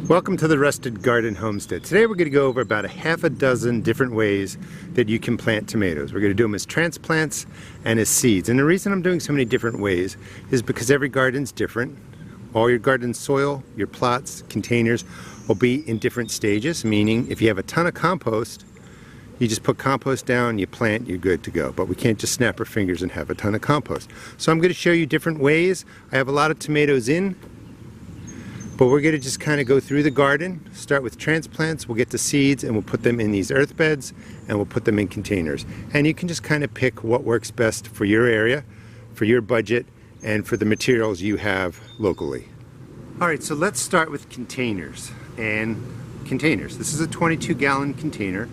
Welcome to the Rusted Garden Homestead. Today we're going to go over about a half a dozen different ways that you can plant tomatoes. We're going to do them as transplants and as seeds. And the reason I'm doing so many different ways is because every garden's different. All your garden soil, your plots, containers will be in different stages, meaning if you have a ton of compost, you just put compost down, you plant, you're good to go. But we can't just snap our fingers and have a ton of compost. So I'm going to show you different ways. I have a lot of tomatoes in, but we're going to just kind of go through the garden, start with transplants, we'll get to seeds, and we'll put them in these earth beds, and we'll put them in containers. And you can just kind of pick what works best for your area, for your budget, and for the materials you have locally. Alright, so let's start with containers. And containers. This is a 22-gallon container,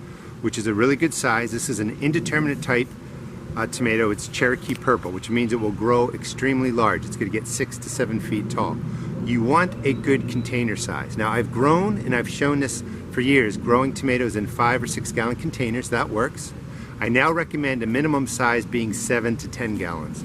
which is a really good size. This is an indeterminate type tomato. It's Cherokee Purple, which means it will grow extremely large. It's going to get 6 to 7 feet tall. You want a good container size. Now I've grown, and I've shown this for years, growing tomatoes in 5 or 6 gallon containers. That works. I now recommend a minimum size being 7 to 10 gallons.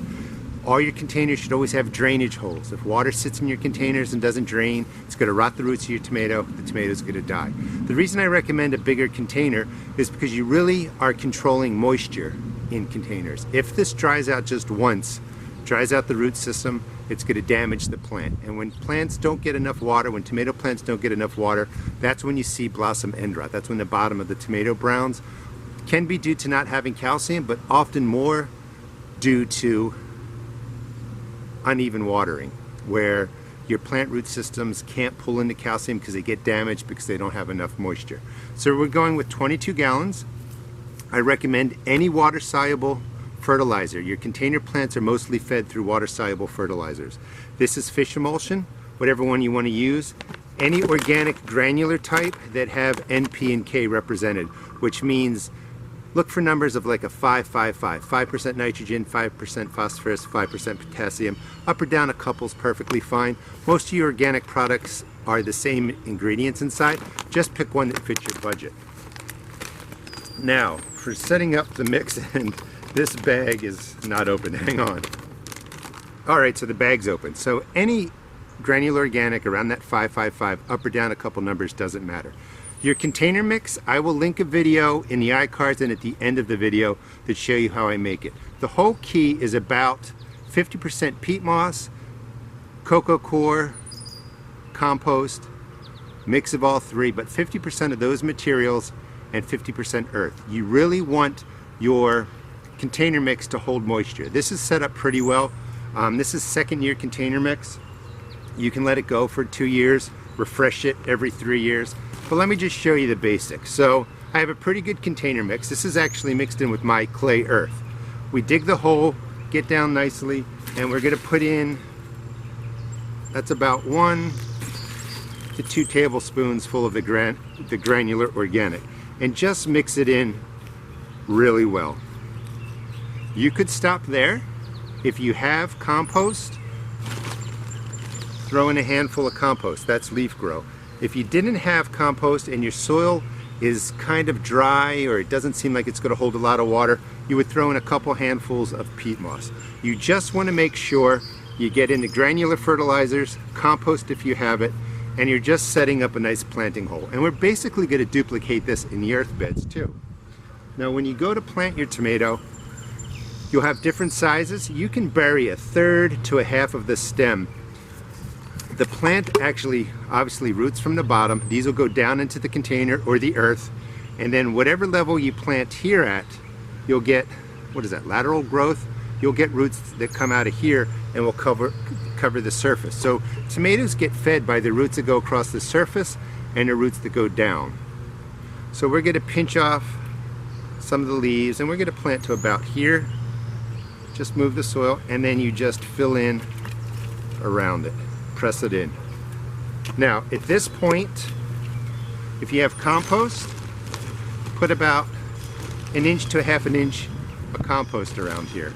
All your containers should always have drainage holes. If water sits in your containers and doesn't drain, it's going to rot the roots of your tomato. The tomato's going to die. The reason I recommend a bigger container is because you really are controlling moisture in containers. If this dries out just once, dries out the root system, it's going to damage the plant. And when plants don't get enough water, when tomato plants don't get enough water, that's when you see blossom end rot. That's when the bottom of the tomato browns. Can be due to not having calcium, but often more due to uneven watering, where your plant root systems can't pull in the calcium because they get damaged because they don't have enough moisture. So we're going with 22 gallons. I recommend any water-soluble fertilizer. Your container plants are mostly fed through water-soluble fertilizers. This is fish emulsion, whatever one you want to use. Any organic granular type that have N, P, and K represented, which means look for numbers of like a 5-5-5. 5% nitrogen, 5% phosphorus, 5% potassium. Up or down a couple's perfectly fine. Most of your organic products are the same ingredients inside. Just pick one that fits your budget. Now, for setting up the mix, and this bag is not open, hang on. Alright, so the bag's open. So any granular organic around that 5-5-5, up or down a couple numbers, doesn't matter. Your container mix, I will link a video in the iCards and at the end of the video that show you how I make it. The whole key is about 50% peat moss, cocoa coir, compost, mix of all three, but 50% of those materials and 50% earth. You really want your container mix to hold moisture. This is set up pretty well. This is second year container mix. You can let it go for 2 years, refresh it every 3 years. But let me just show you the basics. So I have a pretty good container mix. This is actually mixed in with my clay earth. We dig the hole, get down nicely, and we're going to put in, that's about 1 to 2 tablespoons full of the granular organic, and just mix it in really well. You could stop there. If you have compost, throw in a handful of compost. That's leaf grow. If you didn't have compost and your soil is kind of dry, or it doesn't seem like it's going to hold a lot of water, you would throw in a couple handfuls of peat moss. You just want to make sure you get in the granular fertilizers, compost if you have it, and you're just setting up a nice planting hole. And we're basically going to duplicate this in the earth beds too. Now when you go to plant your tomato, you'll have different sizes. You can bury 1/3 to 1/2 of the stem. The plant actually obviously roots from the bottom. These will go down into the container or the earth, and then whatever level you plant here at, you'll get, what is that, lateral growth? You'll get roots that come out of here and will cover the surface. So tomatoes get fed by the roots that go across the surface and the roots that go down. So we're going to pinch off some of the leaves, and we're going to plant to about here. Just move the soil, and then you just fill in around it. Press it in. Now at this point, if you have compost, put about 1 inch to 1/2 inch of compost around here.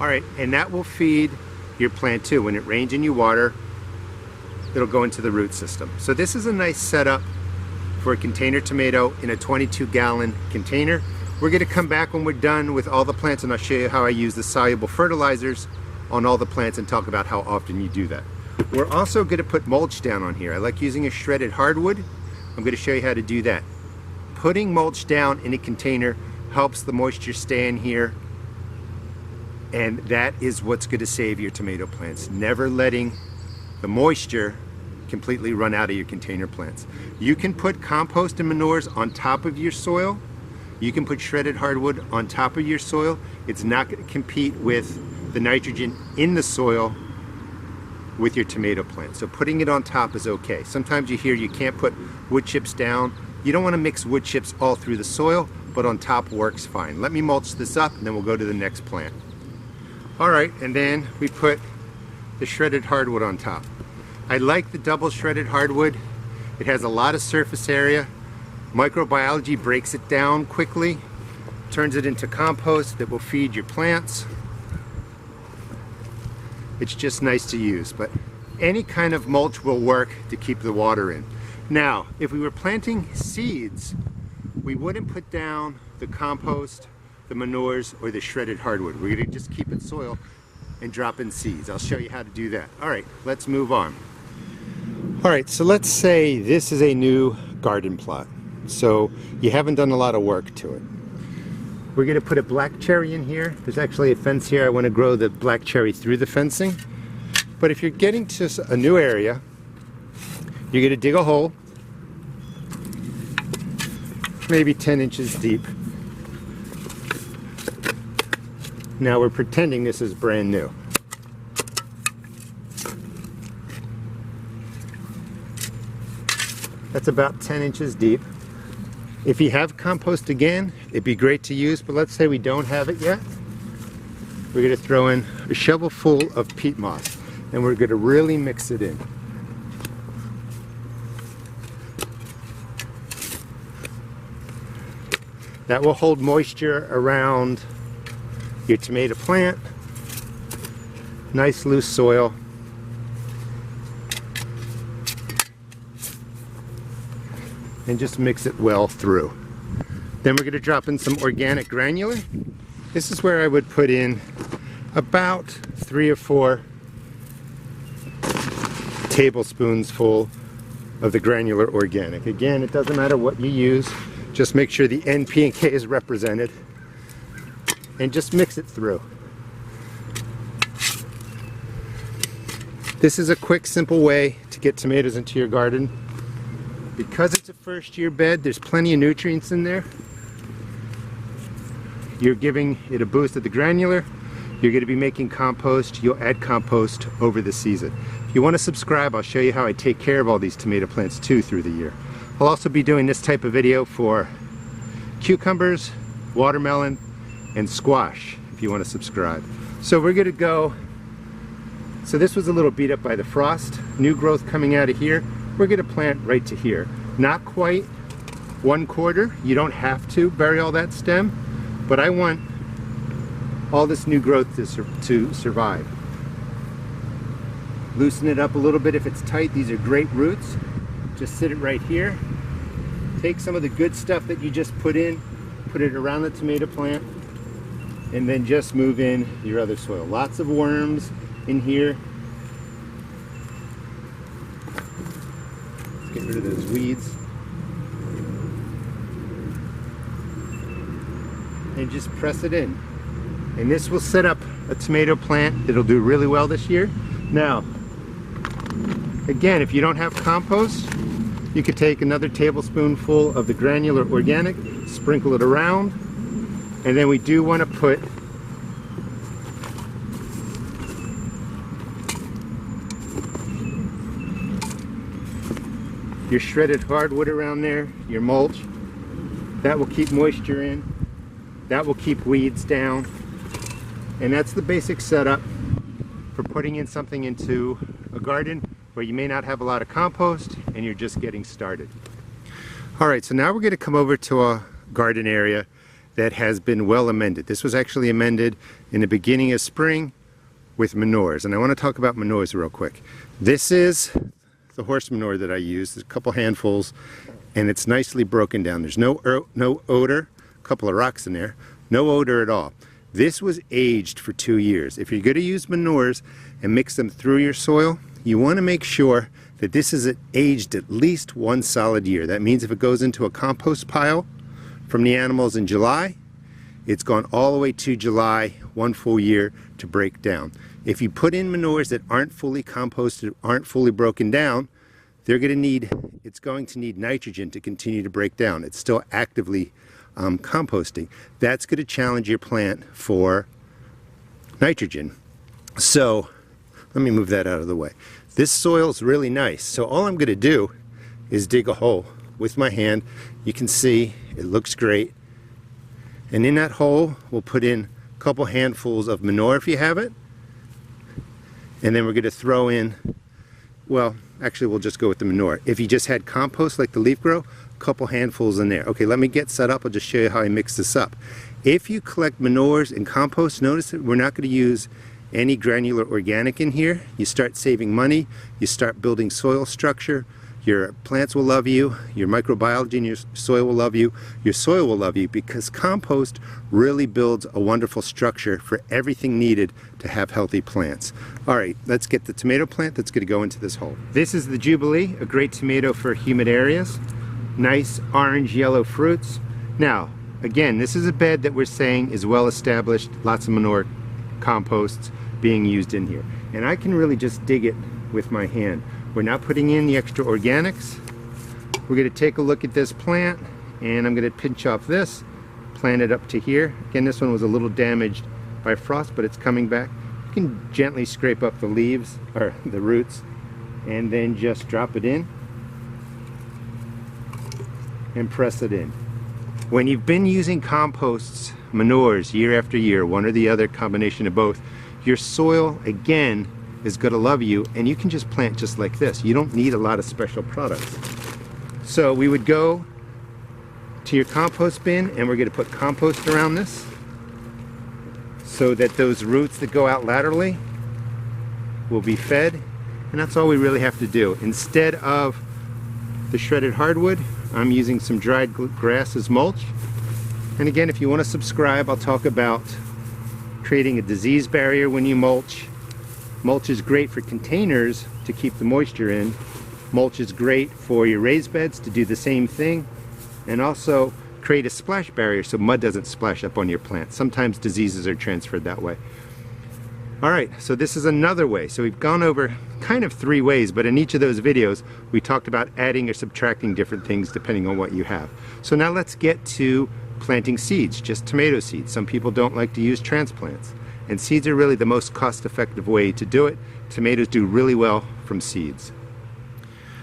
Alright, and that will feed your plant too. When it rains and you water, it'll go into the root system. So this is a nice setup for a container tomato in a 22-gallon container. We're going to come back when we're done with all the plants, and I'll show you how I use the soluble fertilizers on all the plants and talk about how often you do that. We're also going to put mulch down on here. I like using a shredded hardwood. I'm going to show you how to do that. Putting mulch down in a container helps the moisture stay in here, and that is what's going to save your tomato plants. Never letting the moisture completely run out of your container plants. You can put compost and manures on top of your soil. You can put shredded hardwood on top of your soil. It's not going to compete with the nitrogen in the soil with your tomato plant. So putting it on top is okay. Sometimes you hear you can't put wood chips down. You don't want to mix wood chips all through the soil, but on top works fine. Let me mulch this up and then we'll go to the next plant. All right, and then we put the shredded hardwood on top. I like the double shredded hardwood. It has a lot of surface area. Microbiology breaks it down quickly, turns it into compost that will feed your plants. It's just nice to use, but any kind of mulch will work to keep the water in. Now, if we were planting seeds, we wouldn't put down the compost, the manures, or the shredded hardwood. We're gonna just keep it soil and drop in seeds. I'll show you how to do that. All right, let's move on. All right, so let's say this is a new garden plot. So you haven't done a lot of work to it. We're going to put a black cherry in here. There's actually a fence here. I want to grow the black cherry through the fencing. But if you're getting to a new area, you're going to dig a hole, maybe 10 inches deep. Now we're pretending this is brand new. That's about 10 inches deep. If you have compost again, it'd be great to use, but let's say we don't have it yet. We're going to throw in a shovel full of peat moss, and we're going to really mix it in. That will hold moisture around your tomato plant. Nice loose soil. And just mix it well through. Then we're going to drop in some organic granular. This is where I would put in about 3 or 4 tablespoons full of the granular organic. Again, it doesn't matter what you use, just make sure the N, P, and K is represented, and just mix it through. This is a quick, simple way to get tomatoes into your garden. Because it's a first year bed, there's plenty of nutrients in there. You're giving it a boost at the granular. You're going to be making compost. You'll add compost over the season. If you want to subscribe, I'll show you how I take care of all these tomato plants too through the year. I'll also be doing this type of video for cucumbers, watermelon, and squash if you want to subscribe. So we're going to go, so this was a little beat up by the frost. New growth coming out of here. We're going to plant right to here. Not quite 1/4. You don't have to bury all that stem, but I want all this new growth to survive. Loosen it up a little bit if it's tight. These are great roots. Just sit it right here. Take some of the good stuff that you just put in, put it around the tomato plant, and then just move in your other soil. Lots of worms in here. Get rid of those weeds. And just press it in. And this will set up a tomato plant that'll do really well this year. Now, again, if you don't have compost, you could take another tablespoonful of the granular organic, sprinkle it around, and then we do want to put your shredded hardwood around there, your mulch. That will keep moisture in. That will keep weeds down. And that's the basic setup for putting in something into a garden where you may not have a lot of compost and you're just getting started. All right, so now we're going to come over to a garden area that has been well amended. This was actually amended in the beginning of spring with manures. And I want to talk about manures real quick. This is the horse manure that I use. There's a couple handfuls and it's nicely broken down. There's no odor, a couple of rocks in there, no odor at all. This was aged for 2 years. If you're going to use manures and mix them through your soil, you want to make sure that this is aged at least 1 solid year. That means if it goes into a compost pile from the animals in July, it's gone all the way to July, 1 full year to break down. If you put in manures that aren't fully composted, aren't fully broken down, it's going to need nitrogen to continue to break down. It's still actively composting. That's going to challenge your plant for nitrogen. So let me move that out of the way. This soil is really nice. So all I'm going to do is dig a hole with my hand. You can see it looks great. And in that hole, we'll put in a couple handfuls of manure if you have it. And then we're going to throw in, well, actually we'll just go with the manure. If you just had compost like the leaf grow, a couple handfuls in there. Okay, let me get set up. I'll just show you how I mix this up. If you collect manures and compost, notice that we're not going to use any granular organic in here. You start saving money, you start building soil structure, your plants will love you, your microbiology in your soil will love you, your soil will love you, because compost really builds a wonderful structure for everything needed to have healthy plants. Alright, let's get the tomato plant that's going to go into this hole. This is the Jubilee, a great tomato for humid areas. Nice orange yellow fruits. Now, again, this is a bed that we're saying is well established, lots of manure, composts being used in here. And I can really just dig it with my hand. We're not putting in the extra organics. We're going to take a look at this plant, and I'm going to pinch off this, plant it up to here. Again, this one was a little damaged by frost, but it's coming back. You can gently scrape up the leaves, or the roots, and then just drop it in and press it in. When you've been using composts, manures year after year, one or the other, combination of both, your soil again is going to love you, and you can just plant just like this. You don't need a lot of special products. So we would go to your compost bin, and we're going to put compost around this so that those roots that go out laterally will be fed, and that's all we really have to do. Instead of the shredded hardwood, I'm using some dried grass as mulch. And again, if you want to subscribe, I'll talk about creating a disease barrier when you mulch. Mulch is great for containers to keep the moisture in. Mulch is great for your raised beds to do the same thing, and also create a splash barrier so mud doesn't splash up on your plant. Sometimes diseases are transferred that way. Alright, so this is another way. So we've gone over kind of 3 ways, but in each of those videos we talked about adding or subtracting different things depending on what you have. So now let's get to planting seeds, just tomato seeds. Some people don't like to use transplants, and seeds are really the most cost-effective way to do it. Tomatoes do really well from seeds.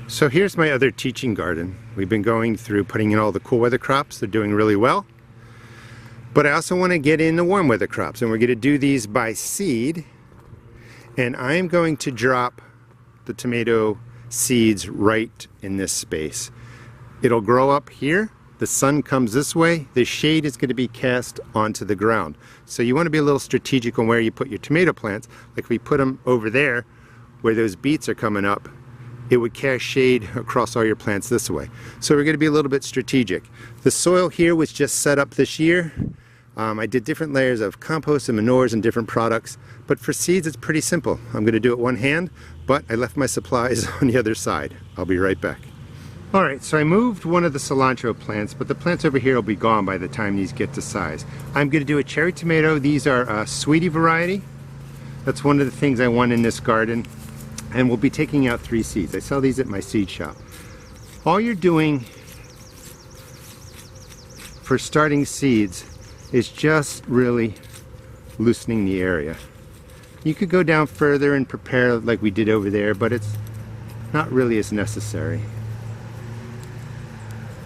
So here's my other teaching garden. We've been going through putting in all the cool weather crops. They're doing really well. But I also want to get in the warm weather crops, and we're going to do these by seed. And I am going to drop the tomato seeds right in this space. It'll grow up here. The sun comes this way. The shade is going to be cast onto the ground. So you want to be a little strategic on where you put your tomato plants. Like if we put them over there where those beets are coming up, it would cast shade across all your plants this way. So we're going to be a little bit strategic. The soil here was just set up this year. I did different layers of compost and manures and different products, but for seeds it's pretty simple. I'm going to do it one hand, but I left my supplies on the other side. I'll be right back. Alright, so I moved one of the cilantro plants, but the plants over here will be gone by the time these get to size. I'm going to do a cherry tomato. These are a sweetie variety. That's one of the things I want in this garden. And we'll be taking out 3 seeds. I sell these at my seed shop. All you're doing for starting seeds is just really loosening the area. You could go down further and prepare like we did over there, but it's not really as necessary.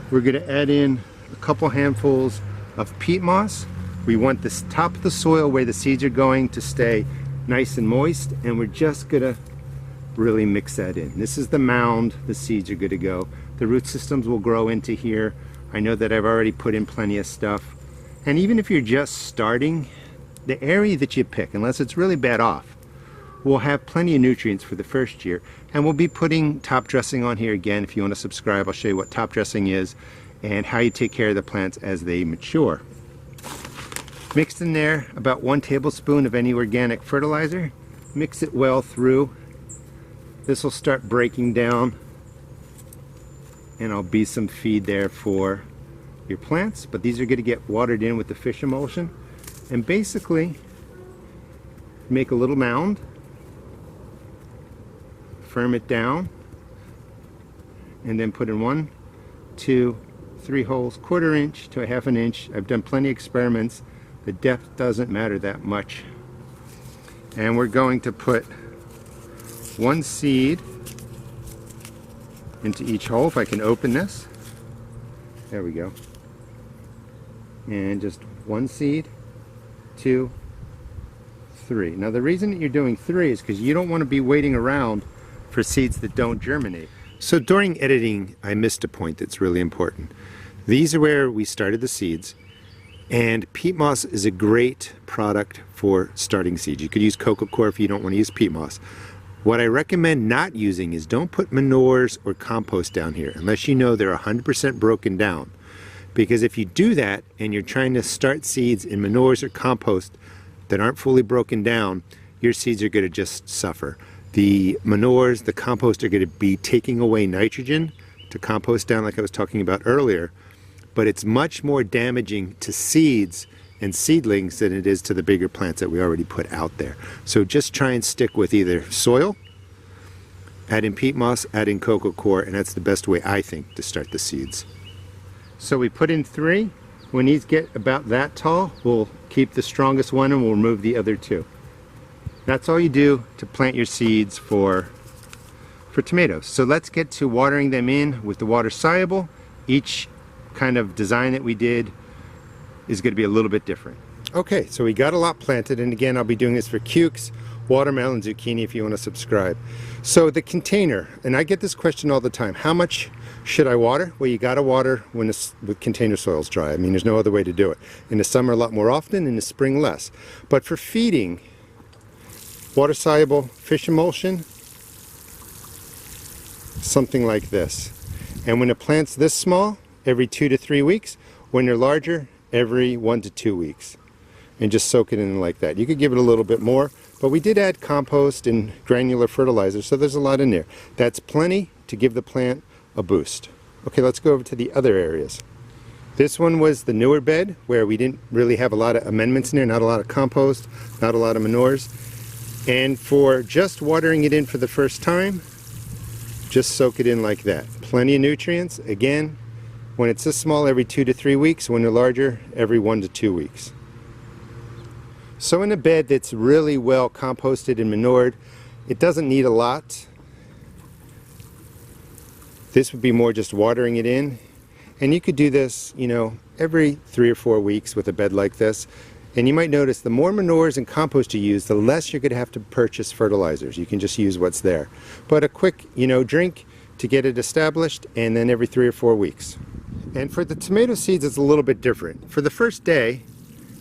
We're going to add in a couple handfuls of peat moss. We want the top of the soil where the seeds are going to stay nice and moist, and we're just going to really mix that in. This is the mound the seeds are going to go. The root systems will grow into here. I know that I've already put in plenty of stuff. And even if you're just starting, the area that you pick, unless it's really bad off, will have plenty of nutrients for the first year. And we'll be putting top dressing on here again. If you want to subscribe, I'll show you what top dressing is and how you take care of the plants as they mature. Mixed in there about 1 tablespoon of any organic fertilizer. Mix it well through. this will start breaking down and there'll be some feed there for your plants, but these are going to get watered in with the fish emulsion and basically make a little mound, firm it down, and then put in 1, 2, 3 holes, 1/4 inch to a 1/2 inch. I've done plenty of experiments. The depth doesn't matter that much. And we're going to put 1 seed into each hole. If I can open this. There we go. And just 1 seed, 2, 3. Now the reason that you're doing 3 is because you don't want to be waiting around for seeds that don't germinate. So during editing, I missed a point that's really important. These are where we started the seeds, and peat moss is a great product for starting seeds. You could use coco coir if you don't want to use peat moss. What I recommend not using is don't put manures or compost down here unless you know they're 100% broken down. Because if you do that and you're trying to start seeds in manures or compost that aren't fully broken down, your seeds are going to just suffer. The manures, the compost are going to be taking away nitrogen to compost down like I was talking about earlier, but it's much more damaging to seeds and seedlings than it is to the bigger plants that we already put out there. So just try and stick with either soil, add in peat moss, add in coco coir, and that's the best way I think to start the seeds. So we put in 3. When these get about that tall, we'll keep the strongest one and we'll remove the other 2. That's all you do to plant your seeds for tomatoes. So let's get to watering them in with the water soluble. Each kind of design that we did is going to be a little bit different. Okay, so we got a lot planted, and again I'll be doing this for cukes, watermelon, zucchini if you want to subscribe. So the container, and I get this question all the time, how much should I water? Well, you got to water when with container soil's dry. I mean, there's no other way to do it. In the summer a lot more often, in the spring less. But for feeding, water soluble fish emulsion, something like this. And when a plant's this small, every 2 to 3 weeks. When they're larger, every 1 to 2 weeks. And just soak it in like that. You could give it a little bit more, but we did add compost and granular fertilizer, so there's a lot in there. That's plenty to give the plant a boost. Okay, let's go over to the other areas. This one was the newer bed where we didn't really have a lot of amendments in there, not a lot of compost, not a lot of manures. And for just watering it in for the first time, just soak it in like that. Plenty of nutrients. Again, when it's this small, every 2 to 3 weeks. When they're larger, every 1 to 2 weeks. So in a bed that's really well composted and manured, it doesn't need a lot. This would be more just watering it in. And you could do this, you know, every 3 or 4 weeks with a bed like this. And you might notice the more manures and compost you use, the less you're going to have to purchase fertilizers. You can just use what's there. But a quick, you know, drink to get it established, and then every 3 or 4 weeks. And for the tomato seeds, it's a little bit different. For the first day,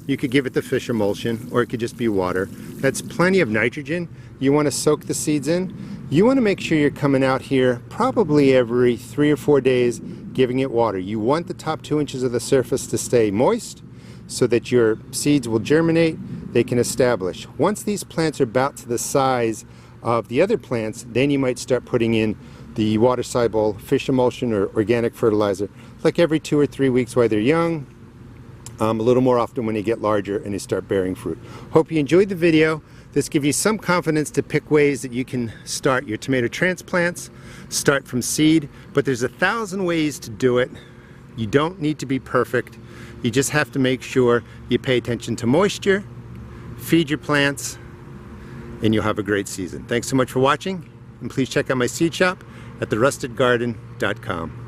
you could give it the fish emulsion, or it could just be water. That's plenty of nitrogen. You want to soak the seeds in. You want to make sure you're coming out here probably every 3 or 4 days giving it water. You want the top 2 inches of the surface to stay moist so that your seeds will germinate, they can establish. Once these plants are about to the size of the other plants, then you might start putting in the water soluble fish emulsion or organic fertilizer, like every 2 or 3 weeks while they're young, a little more often when they get larger and they start bearing fruit. Hope you enjoyed the video. This gives you some confidence to pick ways that you can start your tomato transplants, start from seed, but there's 1,000 ways to do it. You don't need to be perfect. You just have to make sure you pay attention to moisture, feed your plants, and you'll have a great season. Thanks so much for watching, and please check out my seed shop at therustedgarden.com.